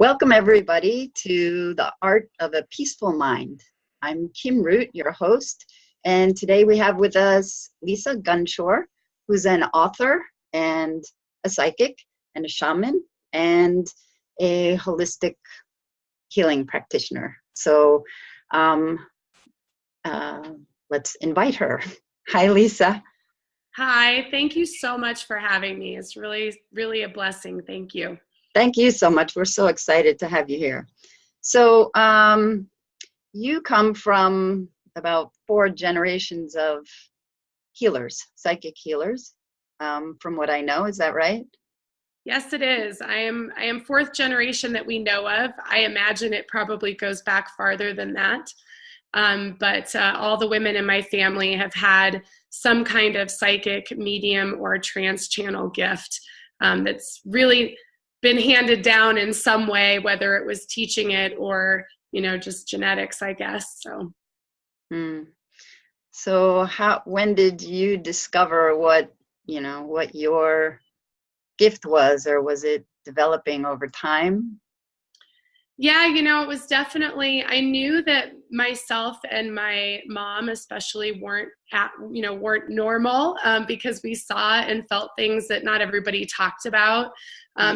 Welcome everybody to the Art of a Peaceful Mind. I'm Kim Root, your host, and today we have with us Lisa Gunshore, who's an author and a psychic and a shaman and a holistic healing practitioner. So let's invite her. Hi, Lisa. Hi, thank you so much for having me. It's really a blessing. Thank you. Thank you so much. We're so excited to have you here. So you come from about 4 generations of healers, psychic healers, from what I know. Is that right? Yes, it is. I am 4th generation that we know of. I imagine it probably goes back farther than that. But all the women in my family have had some kind of psychic, medium, or trance channel gift that's really been handed down in some way, whether it was teaching it or, just genetics, I guess. So when did you discover what your gift was, or was it developing over time? Yeah, it was definitely, I knew that myself and my mom especially weren't normal, because we saw and felt things that not everybody talked about.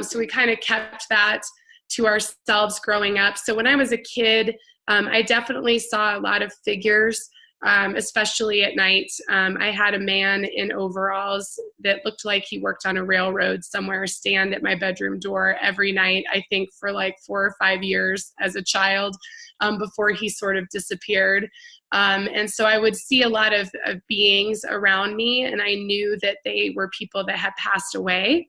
So we kind of kept that to ourselves growing up. So when I was a kid, I definitely saw a lot of figures, especially at night. I had a man in overalls that looked like he worked on a railroad somewhere stand at my bedroom door every night, I think for like 4 or 5 years as a child, before he sort of disappeared. And so I would see a lot of beings around me, and I knew that they were people that had passed away.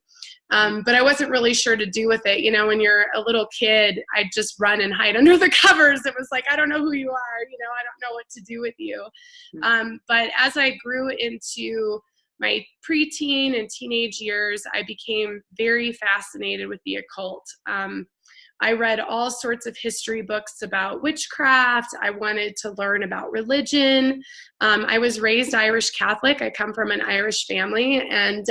But I wasn't really sure to do with it. When you're a little kid, I'd just run and hide under the covers. It was like, I don't know who you are. I don't know what to do with you. But as I grew into my preteen and teenage years, I became very fascinated with the occult. I read all sorts of history books about witchcraft. I wanted to learn about religion. I was raised Irish Catholic. I come from an Irish family. And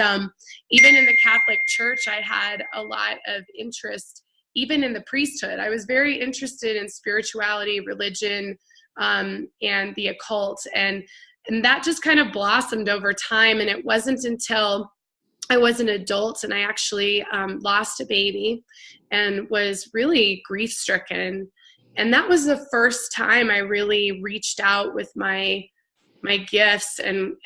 even in the Catholic Church, I had a lot of interest, even in the priesthood. I was very interested in spirituality, religion, and the occult. And that just kind of blossomed over time. And it wasn't until I was an adult and I actually lost a baby and was really grief-stricken. And that was the first time I really reached out with my gifts and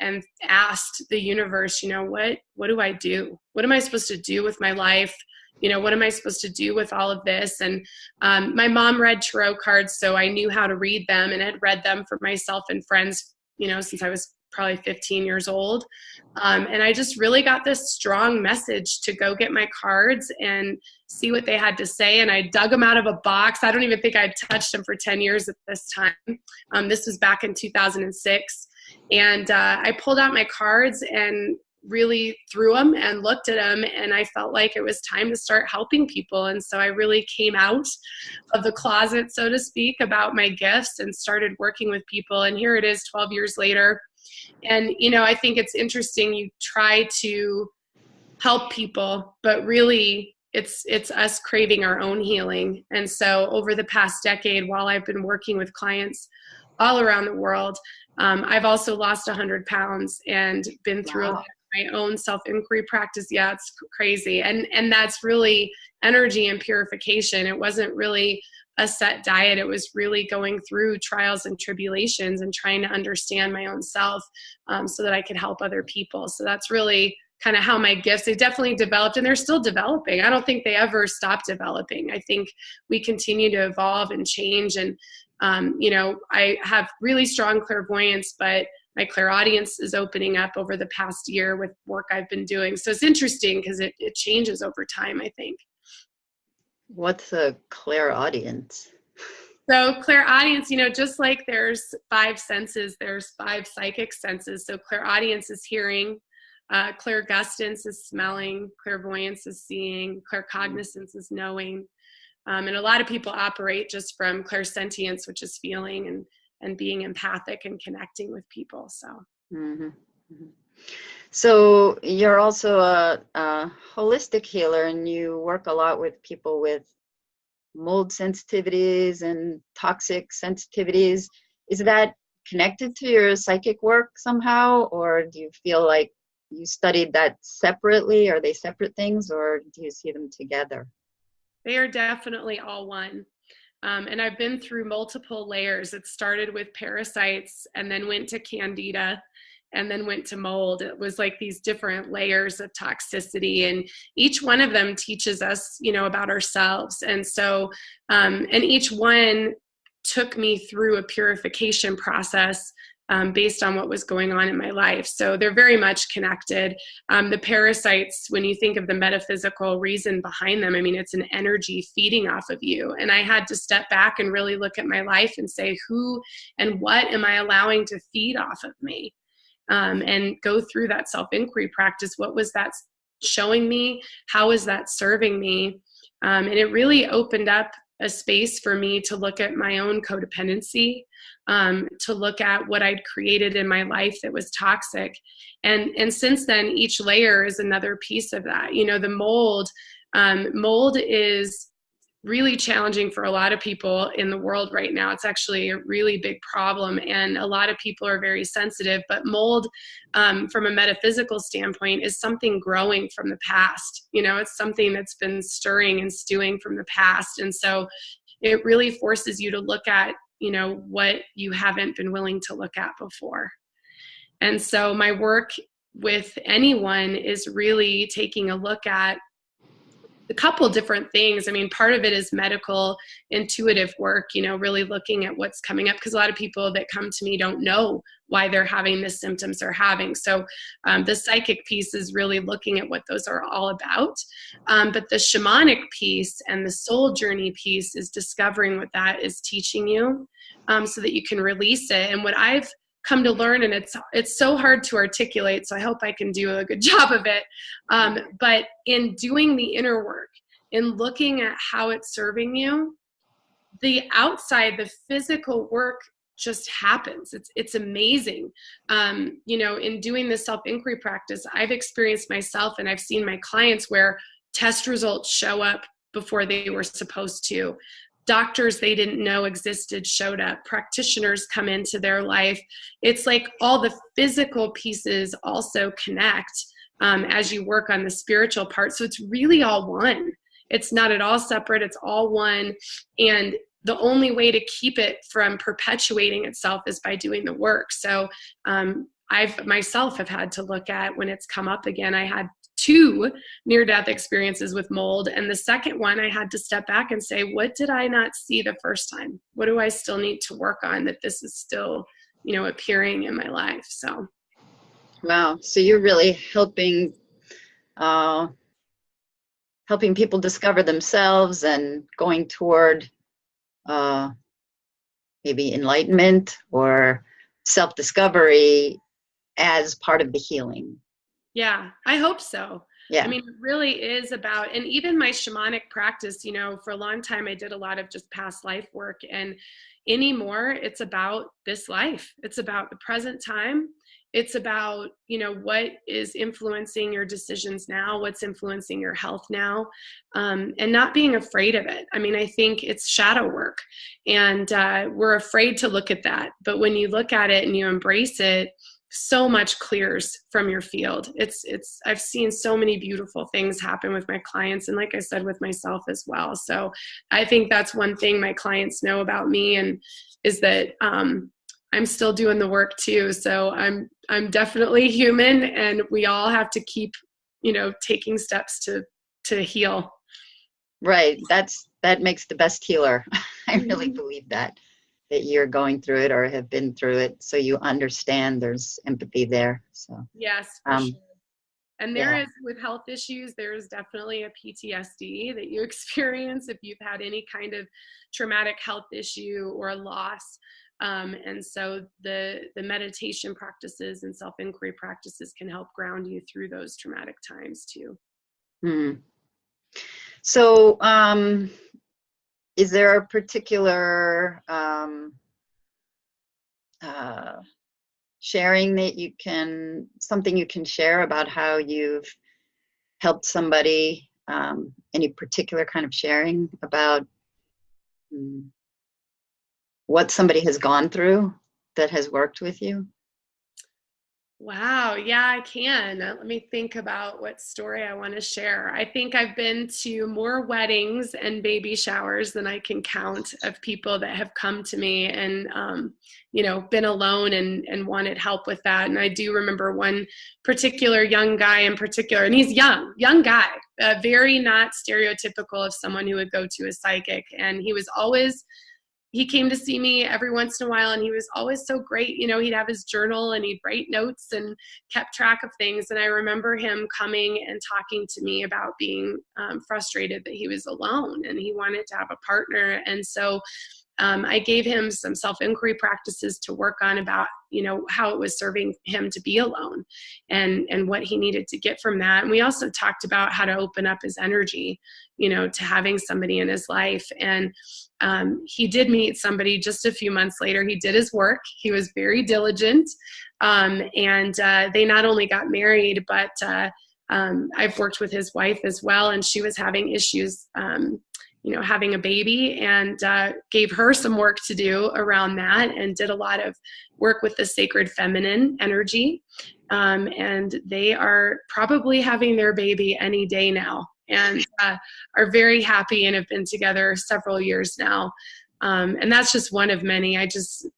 asked the universe, what do I do? What am I supposed to do with my life? What am I supposed to do with all of this? And my mom read tarot cards, so I knew how to read them and had read them for myself and friends, since I was probably 15 years old. And I just really got this strong message to go get my cards and see what they had to say. And I dug them out of a box. I don't even think I'd touched them for 10 years at this time. This was back in 2006. And I pulled out my cards and really threw them and looked at them, and I felt like it was time to start helping people. And so I really came out of the closet, so to speak, about my gifts and started working with people. And here it is 12 years later. And, I think it's interesting. You try to help people, but really it's us craving our own healing. And so over the past decade, while I've been working with clients all around the world, I've also lost 100 pounds and been through a lot of my own self-inquiry practice. Yeah, it's crazy. And that's really energy and purification. It wasn't really a set diet. It was really going through trials and tribulations and trying to understand my own self, so that I could help other people. So that's really kind of how my gifts, they definitely developed, and they're still developing. I don't think they ever stop developing. I think we continue to evolve and change. And, I have really strong clairvoyance, but my clairaudience is opening up over the past year with work I've been doing. So it's interesting because it changes over time, I think. What's a clairaudience? So clairaudience, just like there's 5 senses, there's 5 psychic senses. So clairaudience is hearing, clairgustance is smelling, clairvoyance is seeing, claircognizance is knowing. And a lot of people operate just from clairsentience, which is feeling and being empathic and connecting with people. So. Mm-hmm. Mm-hmm. So you're also a holistic healer, and you work a lot with people with mold sensitivities and toxic sensitivities. Is that connected to your psychic work somehow, or do you feel like you studied that separately? Are they separate things, or do you see them together? They are definitely all one. And I've been through multiple layers. It started with parasites and then went to candida and then went to mold. It was like these different layers of toxicity, and each one of them teaches us, about ourselves. And so, and each one took me through a purification process based on what was going on in my life. So they're very much connected. The parasites, when you think of the metaphysical reason behind them, I mean, it's an energy feeding off of you. And I had to step back and really look at my life and say, who and what am I allowing to feed off of me? And go through that self-inquiry practice. What was that showing me? How is that serving me? And it really opened up a space for me to look at my own codependency, to look at what I'd created in my life that was toxic. And since then, each layer is another piece of that. The mold is really challenging for a lot of people in the world right now. It's actually a really big problem, and a lot of people are very sensitive. But mold, from a metaphysical standpoint, is something growing from the past. It's something that's been stirring and stewing from the past. And so it really forces you to look at, what you haven't been willing to look at before. And so my work with anyone is really taking a look at a couple different things. I mean, part of it is medical, intuitive work, really looking at what's coming up, because a lot of people that come to me don't know why they're having the symptoms they're having. So the psychic piece is really looking at what those are all about. But the shamanic piece and the soul journey piece is discovering what that is teaching you, so that you can release it. And what I've come to learn, and it's so hard to articulate, so I hope I can do a good job of it, but in doing the inner work, in looking at how it's serving you, the outside, the physical work just happens. It's amazing. In doing this self-inquiry practice, I've experienced myself, and I've seen my clients where test results show up before they were supposed to. Doctors they didn't know existed showed up. Practitioners come into their life. It's like all the physical pieces also connect as you work on the spiritual part. So it's really all one. It's not at all separate. It's all one. And the only way to keep it from perpetuating itself is by doing the work. So I've myself have had to look at, when it's come up again, I had 2 near-death experiences with mold. And the second one, I had to step back and say, what did I not see the first time? What do I still need to work on that this is still, appearing in my life? So. Wow. So you're really helping people discover themselves and going toward maybe enlightenment or self-discovery as part of the healing. Yeah, I hope so. Yeah. I mean, it really is about, and even my shamanic practice, for a long time, I did a lot of just past life work, and anymore, it's about this life. It's about the present time. It's about, what is influencing your decisions now, what's influencing your health now, and not being afraid of it. I mean, I think it's shadow work, and we're afraid to look at that. But when you look at it and you embrace it, so much clears from your field. I've seen so many beautiful things happen with my clients, and like I said, with myself as well. So I think that's one thing my clients know about me, and is that I'm still doing the work too. So I'm definitely human, and we all have to keep, taking steps to heal. Right. That makes the best healer. I really believe that you're going through it or have been through it, so you understand. There's empathy there. So yes, for sure. And there is, with health issues, there is definitely a PTSD that you experience if you've had any kind of traumatic health issue or a loss. And so the meditation practices and self-inquiry practices can help ground you through those traumatic times too. So is there a particular sharing that something you can share about how you've helped somebody, any particular kind of sharing about Mm. What somebody has gone through that has worked with you? Wow. Yeah, I can. Let me think about what story I want to share. I think I've been to more weddings and baby showers than I can count of people that have come to me and, been alone and wanted help with that. And I do remember one particular young guy in particular, and he's young guy, very not stereotypical of someone who would go to a psychic. And he came to see me every once in a while, and he was always so great. He'd have his journal and he'd write notes and kept track of things. And I remember him coming and talking to me about being frustrated that he was alone and he wanted to have a partner. And so I gave him some self-inquiry practices to work on about, how it was serving him to be alone and what he needed to get from that. And we also talked about how to open up his energy, to having somebody in his life. And he did meet somebody just a few months later. He did his work. He was very diligent. And they not only got married, but I've worked with his wife as well. And she was having issues, having a baby, and gave her some work to do around that, and did a lot of work with the sacred feminine energy. And they are probably having their baby any day now, and are very happy and have been together several years now. And that's just one of many.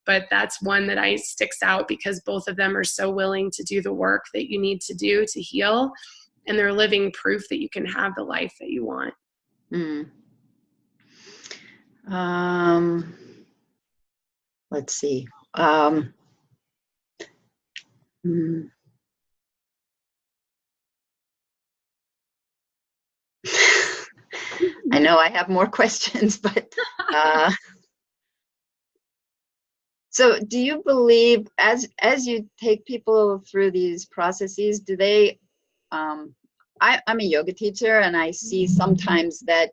But that's one that sticks out because both of them are so willing to do the work that you need to do to heal. And they're living proof that you can have the life that you want. Mm. Let's see. I know I have more questions, but so do you believe as you take people through these processes, do they, I'm a yoga teacher, and I see sometimes that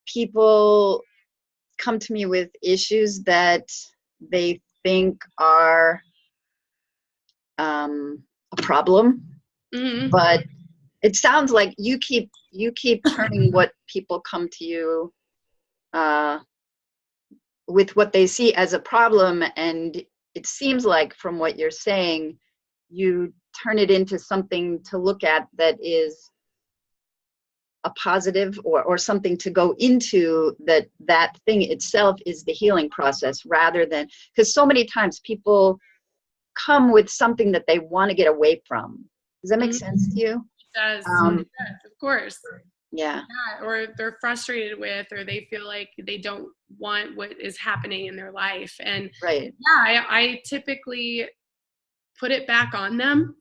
people come to me with issues that they think are a problem, Mm-hmm. but it sounds like you keep turning what people come to you with what they see as a problem, and it seems like from what you're saying, you turn it into something to look at that is a positive, or something to go into, that thing itself is the healing process, rather than, because so many times people come with something that they want to get away from. Does that make sense to you? It does. It does, of course. Yeah. Or they're frustrated with, or they feel like they don't want what is happening in their life. And Right. yeah, I typically put it back on them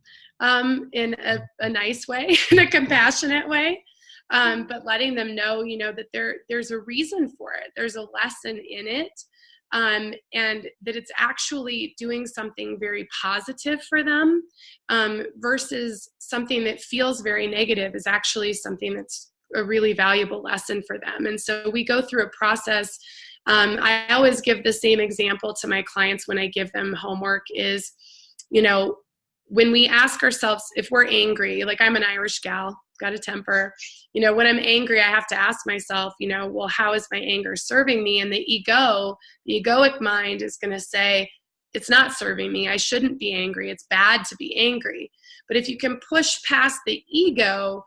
in a nice way, in a compassionate way. But letting them know, that there's a reason for it. There's a lesson in it. And that it's actually doing something very positive for them, versus something that feels very negative is actually something that's a really valuable lesson for them. And so we go through a process. I always give the same example to my clients when I give them homework is, when we ask ourselves if we're angry, like I'm an Irish gal, got a temper, when I'm angry, I have to ask myself, well, how is my anger serving me? And the egoic mind is going to say, it's not serving me. I shouldn't be angry. It's bad to be angry. But if you can push past the ego,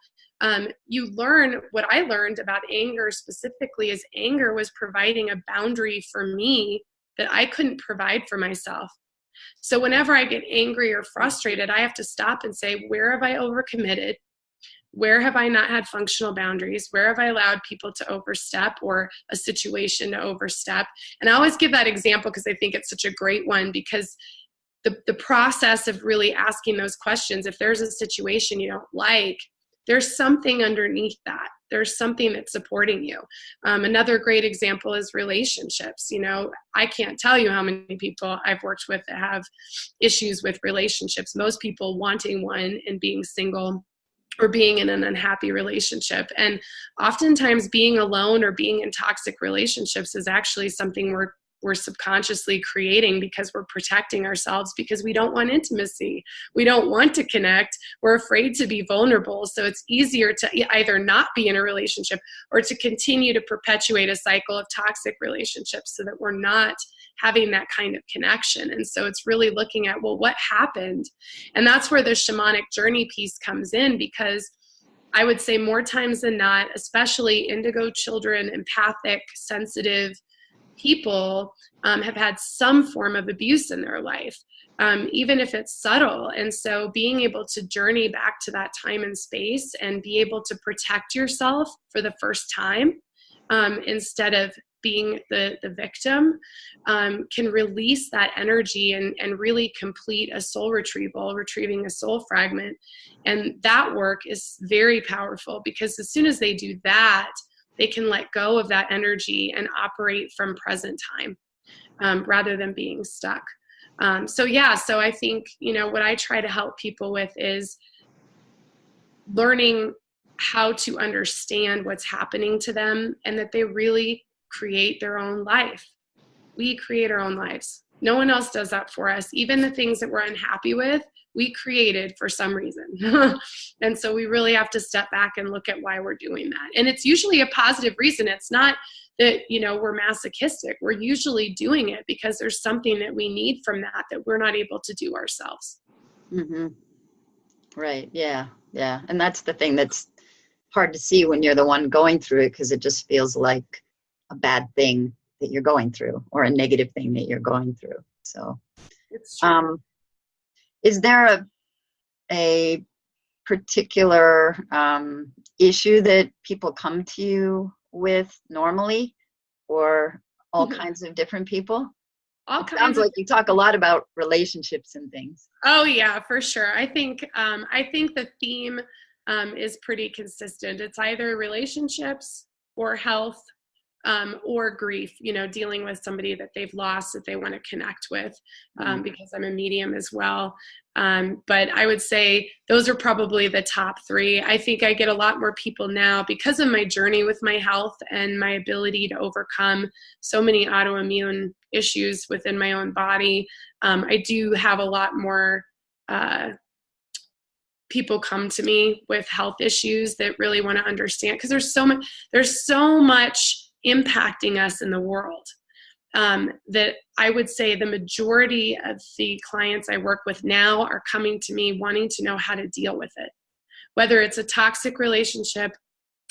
you learn what I learned about anger specifically is anger was providing a boundary for me that I couldn't provide for myself. So whenever I get angry or frustrated, I have to stop and say, where have I overcommitted? Where have I not had functional boundaries? Where have I allowed people to overstep or a situation to overstep? And I always give that example because I think it's such a great one, because the process of really asking those questions, if there's a situation you don't like, there's something underneath that. There's something that's supporting you. Another great example is relationships. I can't tell you how many people I've worked with that have issues with relationships. Most people wanting one and being single, or being in an unhappy relationship. And oftentimes being alone or being in toxic relationships is actually something we're we're subconsciously creating because we're protecting ourselves, because we don't want intimacy. We don't want to connect. We're afraid to be vulnerable. So it's easier to either not be in a relationship or to continue to perpetuate a cycle of toxic relationships so that we're not having that kind of connection. And so it's really looking at, well, what happened? And that's where the shamanic journey piece comes in, because I would say more times than not, especially indigo children, empathic, sensitive people have had some form of abuse in their life, even if it's subtle. And so being able to journey back to that time and space and be able to protect yourself for the first time, instead of being the victim, can release that energy and really complete a soul retrieval, retrieving a soul fragment. And that work is very powerful, because as soon as they do that, they can let go of that energy and operate from present time, rather than being stuck. So I think, what I try to help people with is learning how to understand what's happening to them, and that they really create their own life. We create our own lives. No one else does that for us. Even the things that we're unhappy with, we created for some reason. And so we really have to step back and look at why we're doing that. And it's usually a positive reason. It's not that, we're masochistic. We're usually doing it because there's something that we need from that we're not able to do ourselves. Mm-hmm. Right. Yeah. Yeah. And that's the thing that's hard to see when you're the one going through it, because it just feels like a bad thing that you're going through, or a negative thing that you're going through. So It's true. Is there a particular issue that people come to you with normally, or all kinds of different people? All It kinds sounds of. like you talk a lot about relationships and things. Oh yeah, for sure. I think the theme is pretty consistent. It's either relationships or health, or grief, dealing with somebody that they've lost that they want to connect with, because I'm a medium as well. But I would say those are probably the top three. I think I get a lot more people now because of my journey with my health and my ability to overcome so many autoimmune issues within my own body. I do have a lot more people come to me with health issues that really want to understand, because there's so much impacting us in the world, that I would say the majority of the clients I work with now are coming to me wanting to know how to deal with it, whether it's a toxic relationship,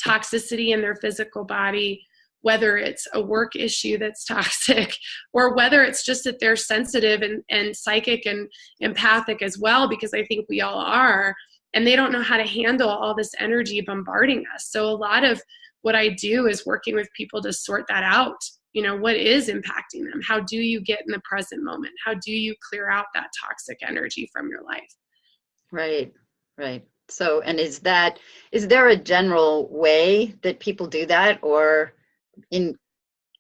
toxicity in their physical body, whether it's a work issue that's toxic, or whether it's just that they're sensitive and psychic and empathic as well, because I think we all are, and they don't know how to handle all this energy bombarding us. So a lot of what I do is working with people to sort that out. What is impacting them? How do you get in the present moment? How do you clear out that toxic energy from your life? Right, right. So, and is there a general way that people do that, or in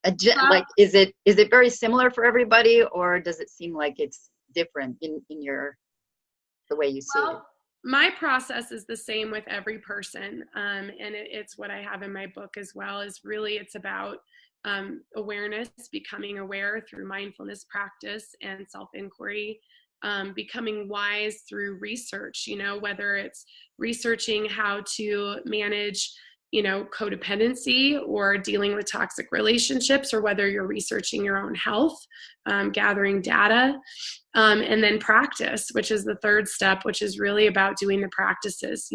is it very similar for everybody, or does it seem like it's different in the way you see it? My process is the same with every person, and it's what I have in my book as well. Is really, it's about awareness, becoming aware through mindfulness practice and self-inquiry, becoming wise through research, whether it's researching how to manage, codependency or dealing with toxic relationships, or whether you're researching your own health, gathering data, and then practice, which is the third step, which is really about doing the practices,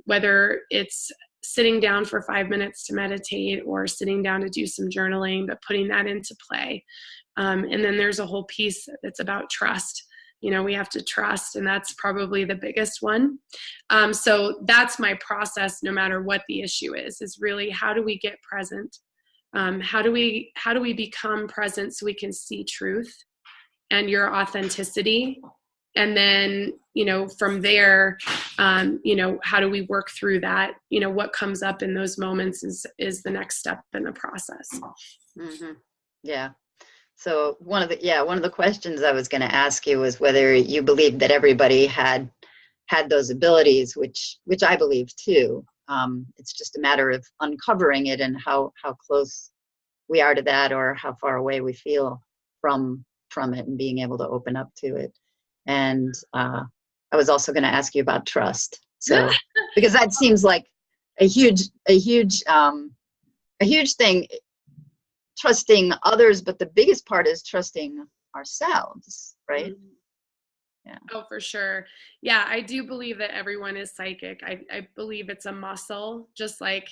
whether it's sitting down for 5 minutes to meditate or sitting down to do some journaling, but putting that into play. And then there's a whole piece that's about trust. We have to trust, and that's probably the biggest one. So that's my process, no matter what the issue is really, how do we get present? How do we become present so we can see truth and your authenticity? And then, from there, how do we work through that? What comes up in those moments is the next step in the process. Mm-hmm. Yeah. So one of the questions I was going to ask you was whether you believed that everybody had those abilities, which I believe too. It's just a matter of uncovering it and how close we are to that, or how far away we feel from it, and being able to open up to it. And I was also going to ask you about trust. So, because that seems like a huge thing, trusting others, but the biggest part is trusting ourselves, right? Mhm. Oh, for sure. Yeah, I do believe that everyone is psychic. I believe it's a muscle, just like,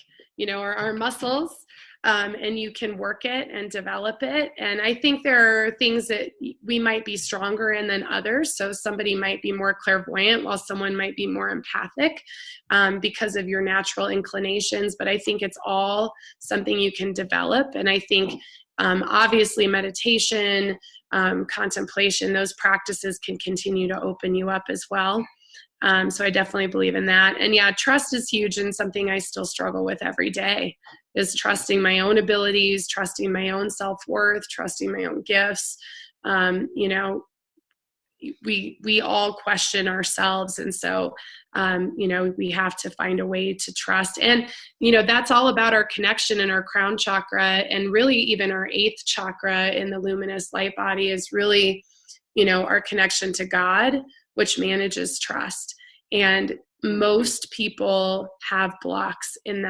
our muscles, and you can work it and develop it. And I think there are things that we might be stronger in than others. So somebody might be more clairvoyant while someone might be more empathic, because of your natural inclinations. But I think it's all something you can develop. And I think, obviously, meditation, contemplation, those practices can continue to open you up as well. So I definitely believe in that. And yeah, trust is huge, and something I still struggle with every day is trusting my own abilities, trusting my own self-worth, trusting my own gifts. We all question ourselves, and so we have to find a way to trust. And that's all about our connection in our crown chakra, and really even our 8th chakra in the luminous light body is really our connection to God, which manages trust. And most people have blocks in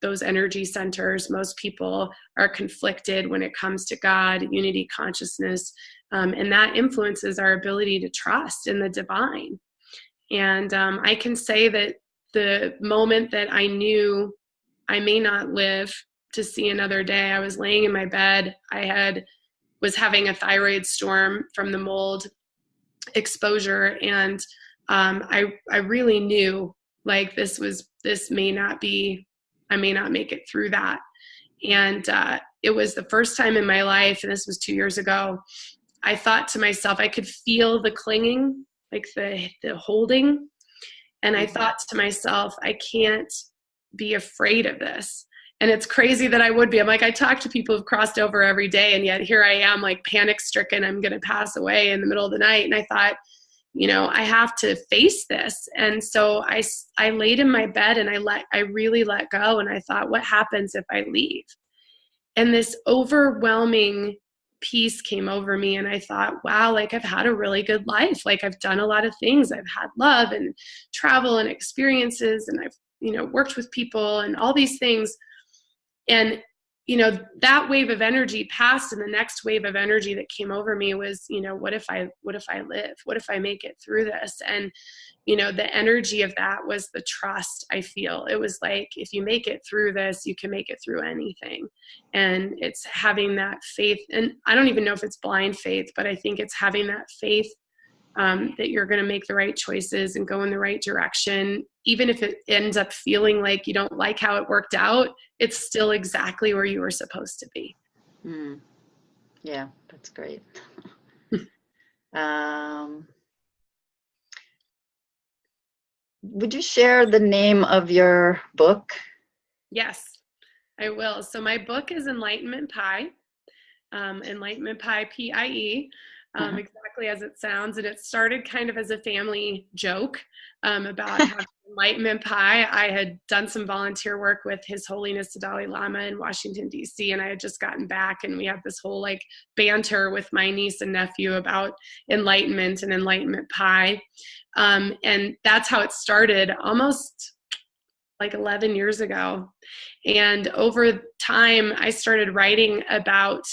those energy centers. Most people are conflicted when it comes to God, unity consciousness, and that influences our ability to trust in the divine. And I can say that the moment that I knew I may not live to see another day, I was laying in my bed. Was having a thyroid storm from the mold exposure, and I really knew, like, this may not be, I may not make it through that. And it was the first time in my life, and this was 2 years ago, I thought to myself, I could feel the clinging, like the holding. And I thought to myself, I can't be afraid of this. And it's crazy that I would be. I'm like, I talk to people who've crossed over every day, and yet here I am, like, panic stricken. I'm going to pass away in the middle of the night. And I thought, I have to face this. And so I laid in my bed, and I really let go. And I thought, what happens if I leave? And this overwhelming peace came over me, and I thought, wow, like, I've had a really good life. Like, I've done a lot of things. I've had love and travel and experiences, and I've worked with people and all these things. And that wave of energy passed, and the next wave of energy that came over me was, what if I live? What if I make it through this? And the energy of that was the trust. I feel it was like, if you make it through this, you can make it through anything. And it's having that faith. And I don't even know if it's blind faith, but I think it's having that faith, that you're going to make the right choices and go in the right direction. Even if it ends up feeling like you don't like how it worked out, it's still exactly where you were supposed to be. Yeah, that's great. Would you share the name of your book? Yes, I will. So my book is Enlightenment Pie. Enlightenment Pie, P-I-E, exactly as it sounds. And it started kind of as a family joke, about having enlightenment pie. I had done some volunteer work with His Holiness the Dalai Lama in Washington, D.C., and I had just gotten back, and we had this whole like banter with my niece and nephew about enlightenment and enlightenment pie. And that's how it started, almost like 11 years ago. And over time, I started writing about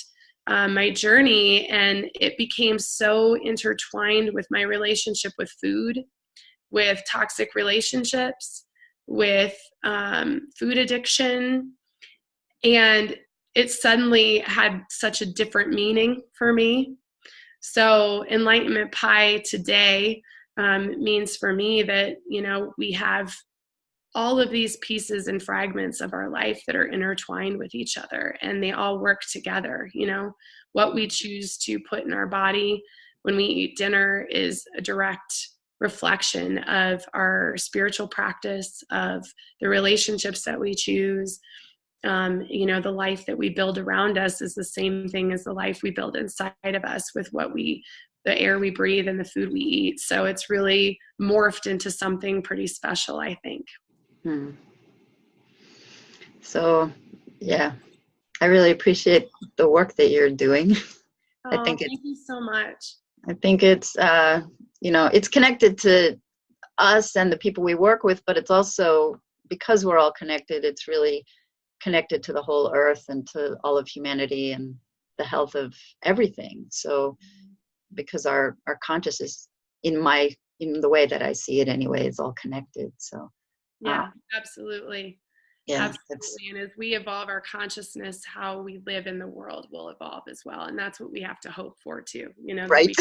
my journey, and it became so intertwined with my relationship with food, with toxic relationships, with food addiction. And it suddenly had such a different meaning for me. So Enlightenment Pie today means for me that, we have all of these pieces and fragments of our life that are intertwined with each other, and they all work together. What we choose to put in our body when we eat dinner is a direct reflection of our spiritual practice, of the relationships that we choose. The life that we build around us is the same thing as the life we build inside of us with the air we breathe and the food we eat. So it's really morphed into something pretty special, I think. So, yeah, I really appreciate the work that you're doing. I Oh, think thank you so much. it's it's connected to us and the people we work with, but it's also, because we're all connected, it's really connected to the whole earth and to all of humanity and the health of everything. So because our consciousness, in the way that I see it anyway, is all connected. So Yeah, absolutely. yeah, it's Absolutely. And as we evolve our consciousness, how we live in the world will evolve as well. And that's what we have to hope for too, that right. we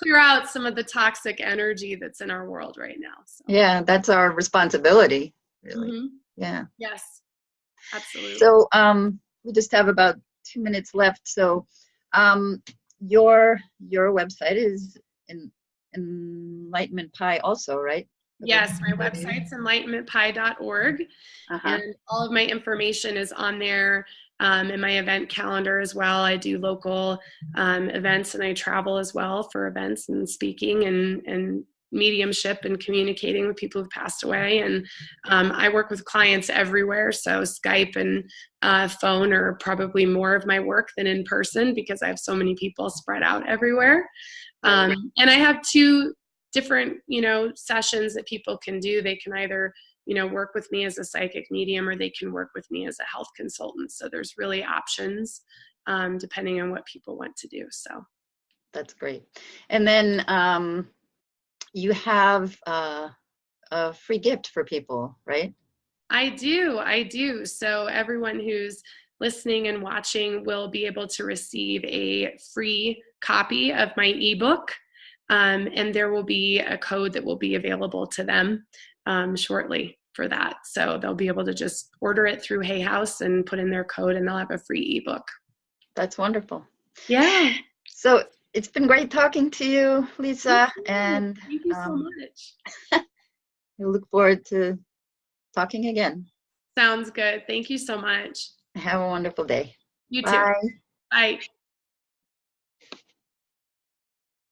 clear out some of the toxic energy that's in our world right now. So Yeah, that's our responsibility, really. hmm Yeah. yes, absolutely. So we just have about 2 minutes left. So um, your website is in Enlightenment Pie also, right? Yes, my website's enlightenmentpie.org, Uh-huh. and all of my information is on there, in my event calendar as well. I do local events, and I travel as well for events and speaking and mediumship and communicating with people who've passed away. And I work with clients everywhere, so Skype and phone are probably more of my work than in person because I have so many people spread out everywhere. And I have two different sessions that people can do. They can either work with me as a psychic medium, or they can work with me as a health consultant. So there's really options, depending on what people want to do. So That's great. And then you have a free gift for people, right? I do. So everyone who's listening and watching will be able to receive a free copy of my ebook. And there will be a code that will be available to them shortly for that. So they'll be able to just order it through Hay House and put in their code, and they'll have a free ebook. That's wonderful. Yeah. So it's been great talking to you, Lisa, and Thank you so much. I look forward to talking again. Sounds good. Thank you so much. Have a wonderful day. You too. Bye. Bye.